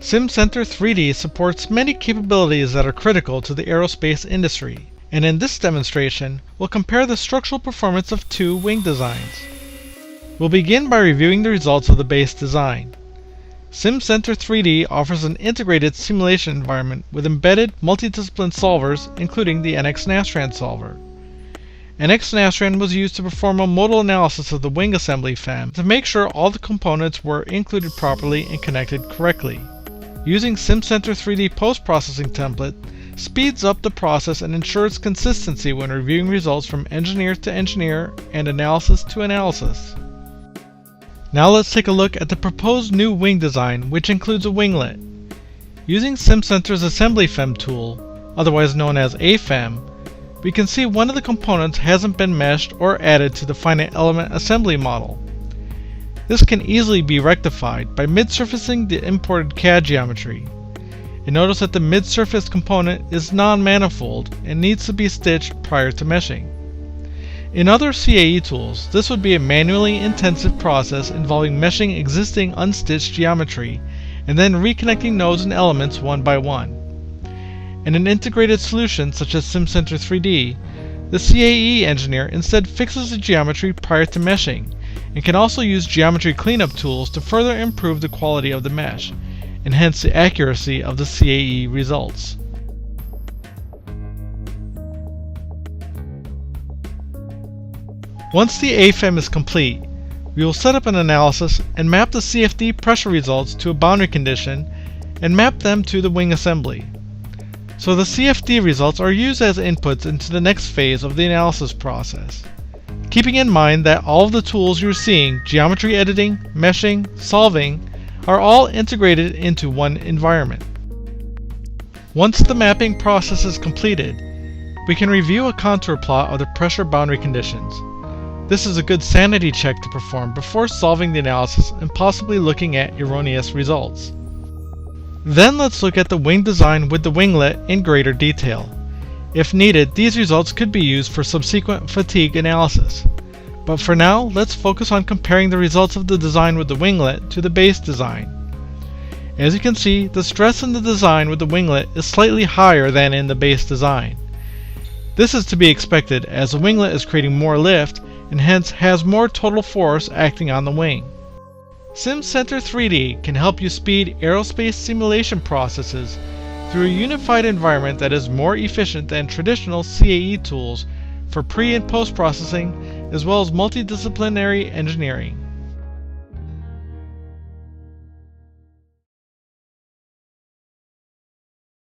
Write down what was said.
Simcenter 3D supports many capabilities that are critical to the aerospace industry, and in this demonstration, we'll compare the structural performance of two wing designs. We'll begin by reviewing the results of the base design. Simcenter 3D offers an integrated simulation environment with embedded multidiscipline solvers, including the NX-Nastran solver. NX-Nastran was used to perform a modal analysis of the wing assembly FEM to make sure all the components were included properly and connected correctly. Using Simcenter 3D post-processing template speeds up the process and ensures consistency when reviewing results from engineer to engineer and analysis to analysis. Now let's take a look at the proposed new wing design, which includes a winglet. Using Simcenter's assembly FEM tool, otherwise known as AFEM, we can see one of the components hasn't been meshed or added to the finite element assembly model. This can easily be rectified by mid-surfacing the imported CAD geometry. And notice that the mid-surface component is non-manifold and needs to be stitched prior to meshing. In other CAE tools, this would be a manually intensive process involving meshing existing unstitched geometry and then reconnecting nodes and elements one by one. In an integrated solution such as Simcenter 3D, the CAE engineer instead fixes the geometry prior to meshing and can also use geometry cleanup tools to further improve the quality of the mesh and hence the accuracy of the CAE results. Once the AFEM is complete, we will set up an analysis and map the CFD pressure results to a boundary condition and map them to the wing assembly. So the CFD results are used as inputs into the next phase of the analysis process. Keeping in mind that all of the tools you're seeing, geometry editing, meshing, solving, are all integrated into one environment. Once the mapping process is completed, we can review a contour plot of the pressure boundary conditions. This is a good sanity check to perform before solving the analysis and possibly looking at erroneous results. Then let's look at the wing design with the winglet in greater detail. If needed, these results could be used for subsequent fatigue analysis. But for now, let's focus on comparing the results of the design with the winglet to the base design. As you can see, the stress in the design with the winglet is slightly higher than in the base design. This is to be expected as the winglet is creating more lift and hence has more total force acting on the wing. Simcenter 3D can help you speed aerospace simulation processes through a unified environment that is more efficient than traditional CAE tools for pre- and post-processing, as well as multidisciplinary engineering.